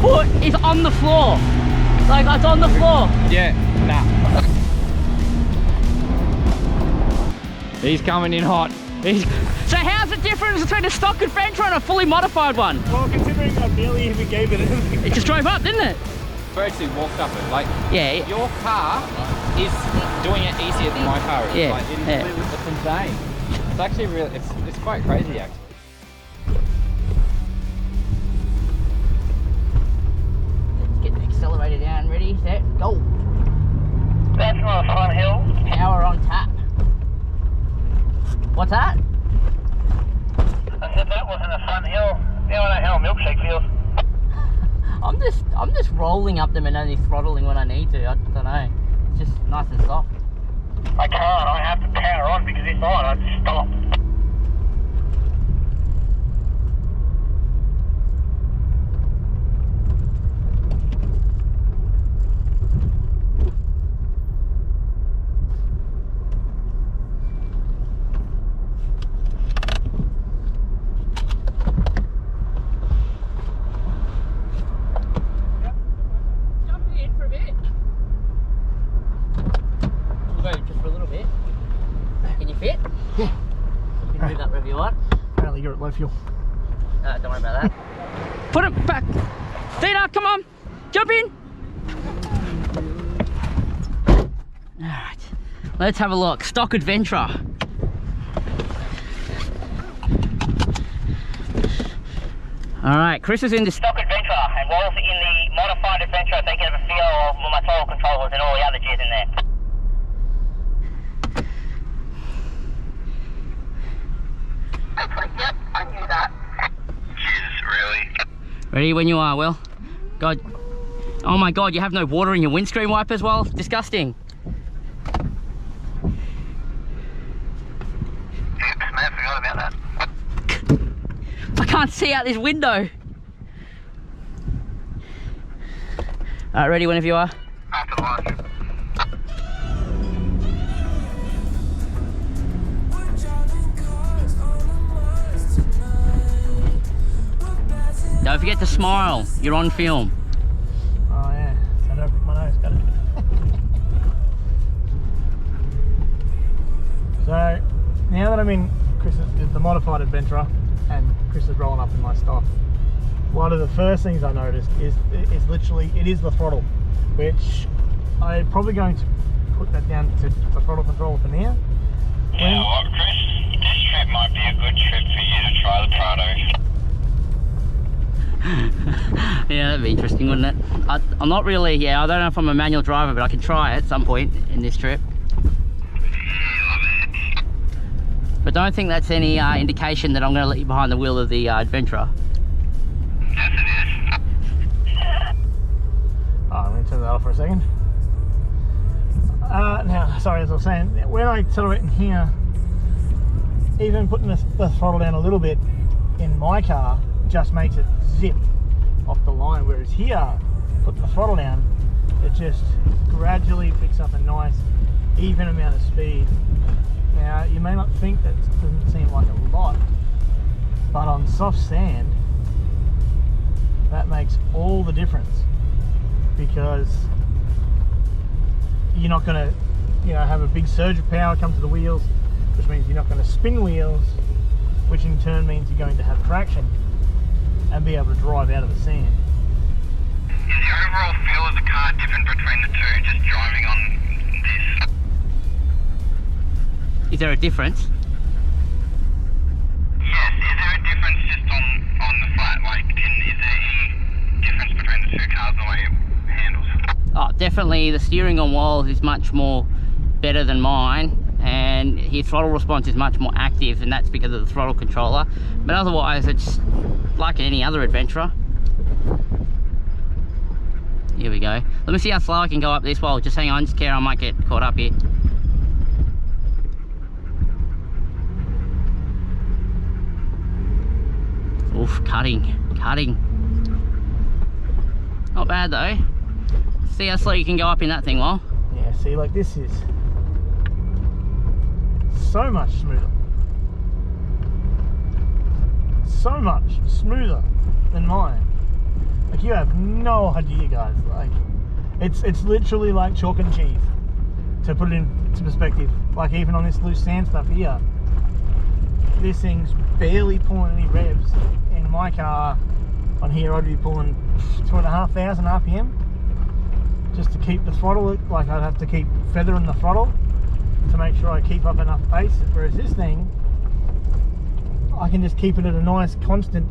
foot is on the floor. Like, it's on the floor. Yeah, nah. He's coming in hot. So how's the difference between a stock Adventra and a fully modified one? Well, considering I barely even gave it anything. It just drove up, didn't it? We actually walked up it. Like, Yeah. your car is doing it easier than my car is. Yeah, Like, it's insane. It's actually really, it's quite crazy actually. Let's get the accelerator down, ready, set, go. That's not a fun hill. Power on tap. What's that? I said that wasn't a fun hill. You know how a milkshake feels. I'm just rolling up them and only throttling when I need to. I don't know. It's just nice and soft. I can't. I have to power on because if not, I'd stop. Apparently you're at low fuel. Don't worry about that. Put it back. Dina, come on. Jump in. Alright. Let's have a look. Stock Adventra. Alright, Chris is in the Stock Adventra, and Walls in the modified Adventra, they get a feel of my throttle controllers and all the other jizz in there. Yep, I knew that. Jizz, really? Ready when you are, Will. God. Oh my God, you have no water in your windscreen wipers, Well, disgusting. Oops, man, I forgot about that. I can't see out this window. Alright, ready whenever you are. After lunch. Don't forget to smile. You're on film. Oh yeah, so I don't pick my nose, got it. So, now that I'm in the modified Adventra and Chris is rolling up in my stock, one of the first things I noticed is literally, it is the throttle, which I'm probably going to put that down to the throttle control for now. You know what, Chris? This trip might be a good trip for you to try the Prado. Yeah, that'd be interesting, wouldn't it? I'm not really, I don't know if I'm a manual driver, but I can try it at some point in this trip. But don't think that's any indication that I'm going to let you behind the wheel of the Adventra. Yes, it is. Oh, I'm going to turn that off for a second. Now, sorry, as I was saying, when I accelerate in here, even putting the throttle down a little bit in my car just makes it zip off the line, whereas here, putting the throttle down, it just gradually picks up a nice even amount of speed. Now you may not think that doesn't seem like a lot, but on soft sand that makes all the difference, because you're not going to have a big surge of power come to the wheels, which means you're not going to spin wheels, which in turn means you're going to have traction and be able to drive out of the sand. Is the overall feel of the car different between the two, just driving on this? Is there a difference? Yes, is there a difference just on the flat? Like, is there any difference between the two cars and the way it handles? Oh, definitely the steering on Walls is much more better than mine, and his throttle response is much more active, and that's because of the throttle controller. But otherwise, it's like any other Adventra. Here we go. Let me see how slow I can go up this wall. Just hang on, just care, I might get caught up here. Oof, cutting. Not bad though. See how slow you can go up in that thing, Well. Yeah, see, like this is so much smoother. So much smoother than mine. Like you have no idea, guys. Like, it's literally like chalk and cheese. To put it into perspective, like even on this loose sand stuff here, this thing's barely pulling any revs. In my car, on here, I'd be pulling 2,500 RPM just to keep the throttle. Like, I'd have to keep feathering the throttle to make sure I keep up enough pace. Whereas this thing, I can just keep it at a nice constant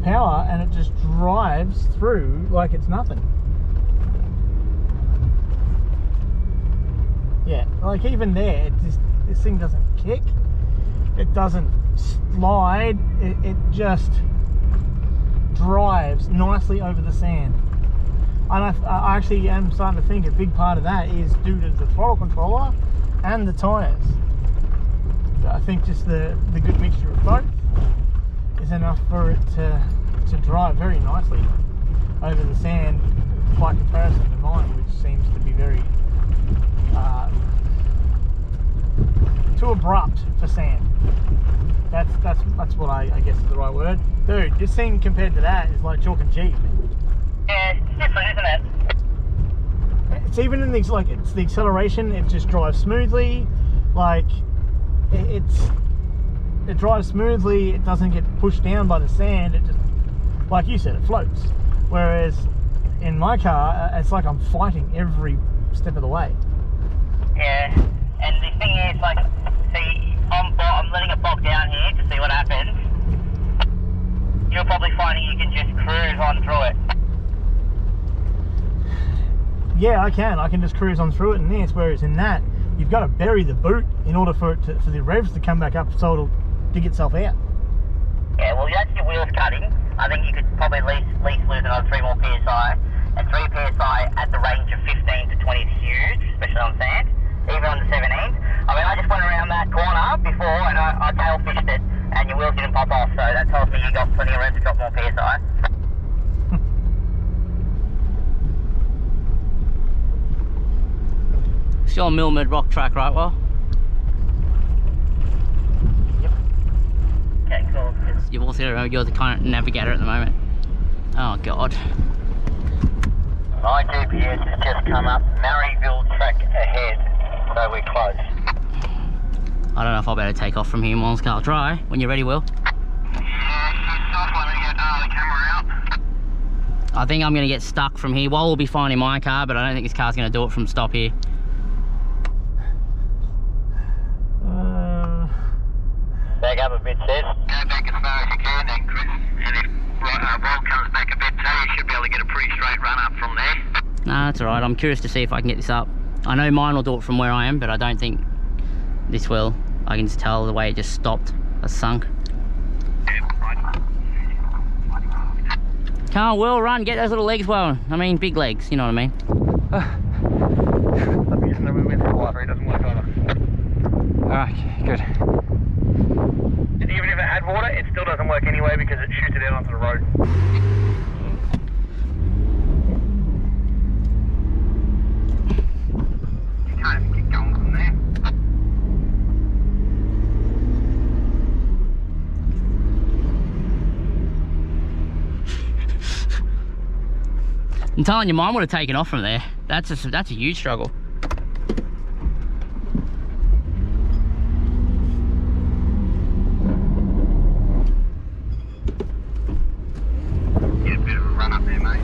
power, and it just drives through like it's nothing. Yeah, like even there, this thing doesn't kick, it doesn't slide, it just drives nicely over the sand. And I actually am starting to think a big part of that is due to the throttle controller and the tyres. I think just the good mixture of both is enough for it to drive very nicely over the sand by comparison to mine, which seems to be very too abrupt for sand. That's what I guess is the right word. Dude, this thing compared to that is like chalk and cheese, man. Yeah, it's different, isn't it? It's even in these, like, it's the acceleration, it just drives smoothly. Like, it drives smoothly, it doesn't get pushed down by the sand, it just, like you said, it floats. Whereas in my car, it's like I'm fighting every step of the way. Yeah, and the thing is, like, see, I'm letting it bog down here to see what happens. You're probably finding you can just cruise on through it. Yeah, I can just cruise on through it in this, whereas in that, you've got to bury the boot in order for the revs to come back up so it'll dig itself out. Yeah, well, that's your wheels cutting. I think you could probably at least lose another 3 more PSI. And 3 PSI at the range of 15 to 20 is huge, especially on sand, even on the 17. I mean, I just went around that corner before and I tail fished it, and your wheels didn't pop off, so that tells me you got plenty of room to drop more PSI. Still on Milmed Rock Track, right, well? Yep. Okay, cool. You've also got to remember you're the current navigator at the moment. Oh, God. My GPS has just come up, Maryville track ahead, so we're close. I don't know if I better take off from here, Miles. I'll try. When you're ready, Will. Yeah, stop, let me get the camera out. I think I'm going to get stuck from here. Well, we'll be fine in my car, but I don't think this car's going to do it from stop here. Back up a bit, Sid. Go back as far as you can then, Chris. And if Rob comes back a bit too, you should be able to get a pretty straight run up from there. Nah, that's alright. I'm curious to see if I can get this up. I know mine will do it from where I am, but I don't think this will. I can just tell the way it just stopped. It's sunk. Come on, Will, run. Get those little legs well. I mean, big legs, you know what I mean. I'm using the movement for water, it doesn't work either. Alright, good. And even if it had water, it still doesn't work anyway because it shoots it out onto the road. You can't even get going from there. I'm telling you, mine would have taken off from there. That's a huge struggle. Get a bit of a run up there, mate.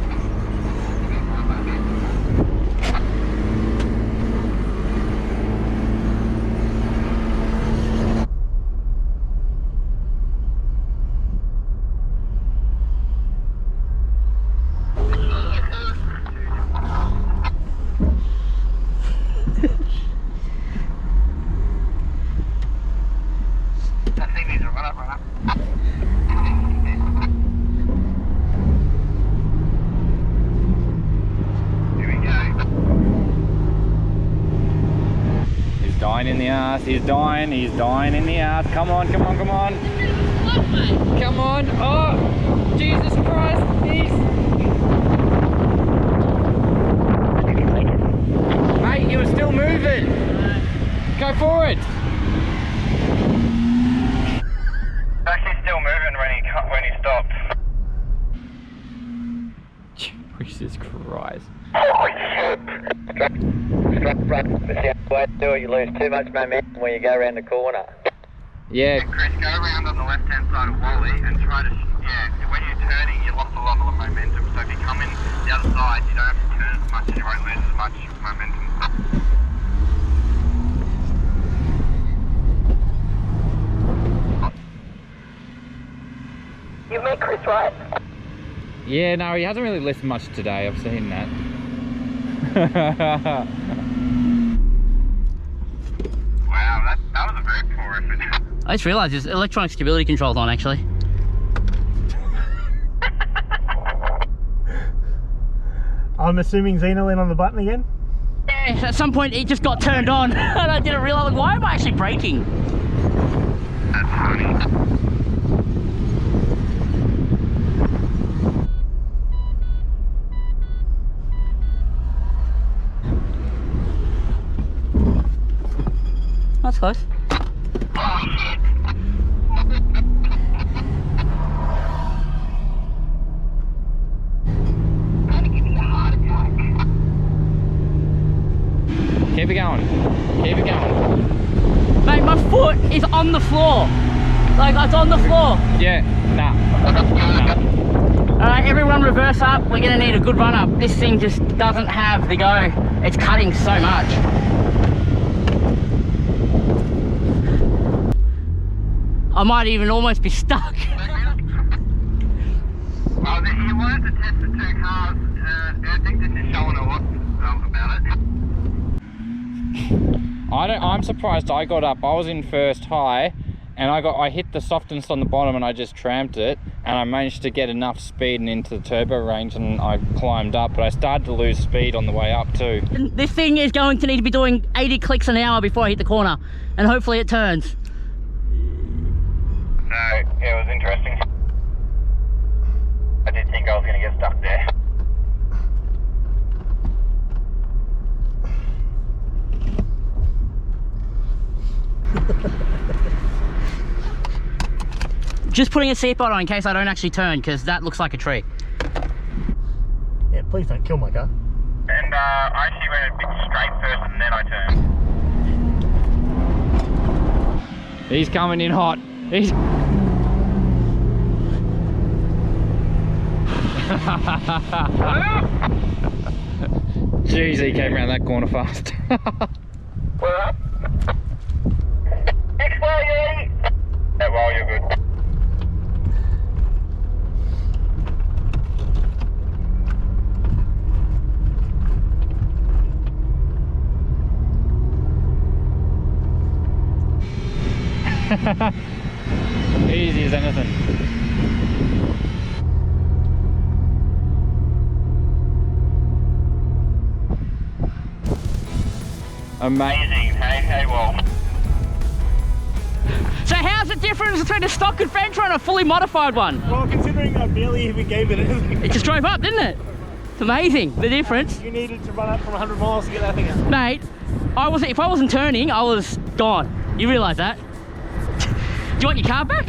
That thing needs to run up, run up. Here we go. He's dying in the ass, he's dying in the ass. Come on, come on, come on. Come on, oh, Jesus Christ, Mate, you were still moving. Go forward. Actually still moving when he stopped. Jesus Christ. Holy shit. Drop the front. Way to do it, you lose too much momentum when you go around the corner. Yeah. Chris, go around on the left-hand side of Wally and try to, when you're turning, you lost a lot of the momentum. So if you come in the other side, you don't have to turn as much and you won't lose as much momentum. You met Chris, right? Yeah, no, he hasn't really listened much today. I've seen that. Wow, that was a very poor effort. I just realised there's electronic stability controls on actually. I'm assuming Zeno went on the button again? Yeah, at some point it just got turned on and I didn't realise, like, why am I actually braking? That's funny. That's close. Keep it going. Keep it going. Mate, my foot is on the floor. Like, it's on the floor. Yeah, nah. Alright, everyone reverse up. We're gonna need a good run up. This thing just doesn't have the go. It's cutting so much. I might even almost be stuck. Well, you wanted to test the two cars. I think this is showing a lot about it. I'm surprised I got up. I was in first high and I hit the softness on the bottom and I just tramped it and I managed to get enough speed and into the turbo range and I climbed up, but I started to lose speed on the way up too. This thing is going to need to be doing 80 clicks an hour before I hit the corner, and hopefully it turns. So, yeah, it was interesting. I did think I was going to get stuck there. Just putting a seatbelt on in case I don't actually turn, because that looks like a tree. Yeah, please don't kill my car. And I actually went a bit straight first and then I turned. He's coming in hot. He's... Jeez, he came around that corner fast. We're up. Next way, Eddie. Yeah, well, you're good. Easy as anything. Amazing. Hey, well. So how's the difference between a stock Adventra and a fully modified one? Well, considering I barely even gave it anything. It just drove up, didn't it? It's amazing, the difference. You needed to run up from 100 miles to get that thing out. Mate, if I wasn't turning, I was gone. You realise that? Do you want your car back?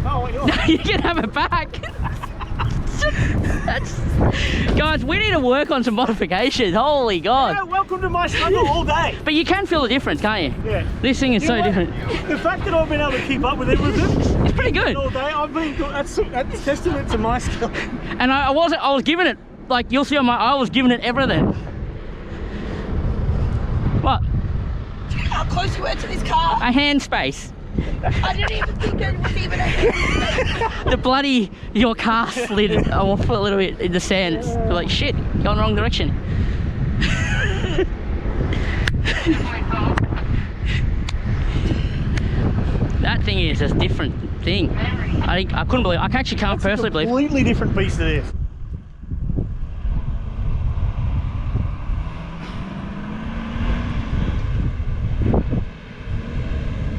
Oh, what yours? No, you can have it back. Guys, we need to work on some modifications. Holy God. Yeah, welcome to my struggle all day. But you can feel the difference, can't you? Yeah. This thing is You so know what? different. The fact that I've been able to keep up with everything It's pretty good. all day, I've been that's testament to my skill. And I was giving it, like you'll see on I was giving it everything. What? Do you know how close you were to this car? A hand space. I didn't even think it was even a The bloody, your car slid off a little bit in the sand. You're like, shit, going the wrong direction. That thing is a different thing. I couldn't believe, I actually can't personally believe. Completely different beast it is.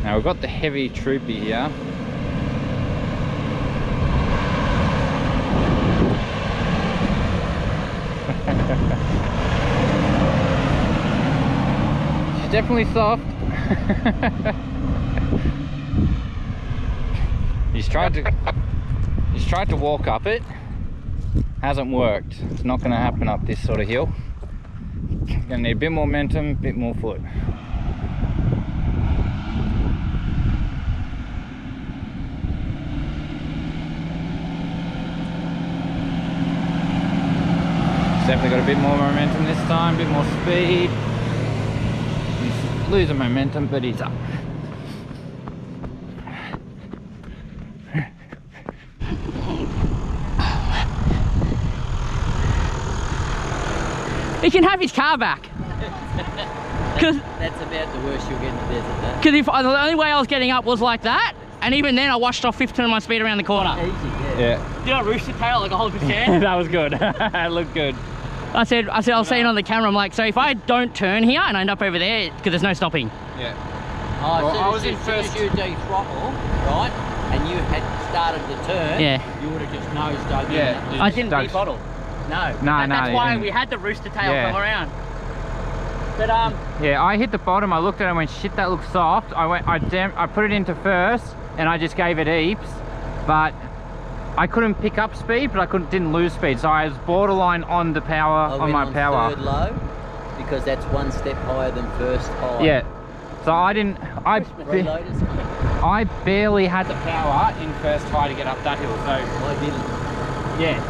Now we've got the heavy Troopy here. She's definitely soft. He's tried to walk up it. hasn't worked. It's not going to happen up this sort of hill. Going to need a bit more momentum, a bit more foot. Definitely got a bit more momentum this time, a bit more speed. He's losing momentum, but he's up. He can have his car back. That's about the worst you'll get in the desert, though. Because the only way I was getting up was like that, and even then I washed off 15 of my speed around the corner. Easy, yeah. Did I rooster tail like a whole percent? That was good. It looked good. I was saying on the camera, I'm like, so if I don't turn here and I end up over there, because there's no stopping. Yeah. Oh, Well, I was as in soon as you de-throttle, right, and you had started the turn, Yeah. you would have just nose dug Yeah. in. I didn't Doug- de-throttle. No. No, That's you why didn't. we had the rooster tail Yeah. come around. But Yeah, I hit the bottom, I looked at it and went, shit, that looks soft. I put it into first and I just gave it heaps, but I couldn't pick up speed, but didn't lose speed. So I was borderline on the power, I on went my on power. third low, because that's one step higher than first high. Yeah. So I Reloaders. I barely had the power in first high to get up that hill, so I didn't. yeah.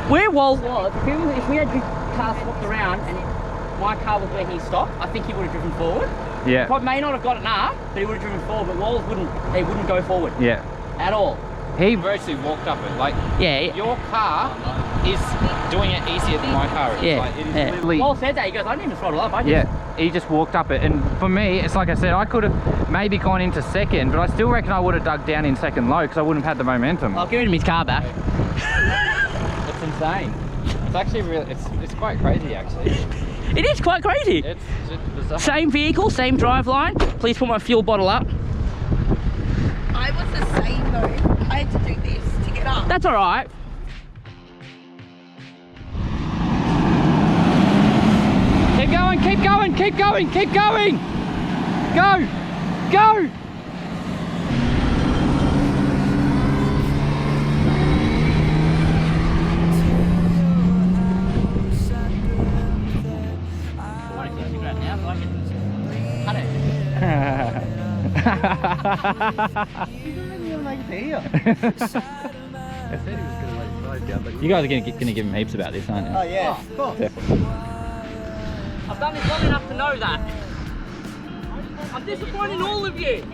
where Walls was, if we had your car swapped around and my car was where he stopped, I think he would have driven forward. Yeah. Probably may not have gotten up, but he would have driven forward. But Walls wouldn't go forward Yeah. at all. He virtually walked up it. Like, Yeah. your car is doing it easier than my car is. Yeah. Like, it is Yeah. literally... Walls said that. He goes, I didn't even throttle up. I just, Yeah, he just walked up it, and for me, it's like I said, I could have maybe gone into second, but I still reckon I would have dug down in second low because I wouldn't have had the momentum. I'll give him his car back. It's insane. It's actually really, it's quite crazy actually. It is quite crazy. It's bizarre. Same vehicle, same driveline. Please put my fuel bottle up. I was the same though. I had to do this to get up. That's all right. Keep going, keep going, keep going, keep going! Go! Go! You guys are gonna give him heaps about this, aren't you? Oh yeah, of course. I've done this long enough to know that. I'm disappointing all of you.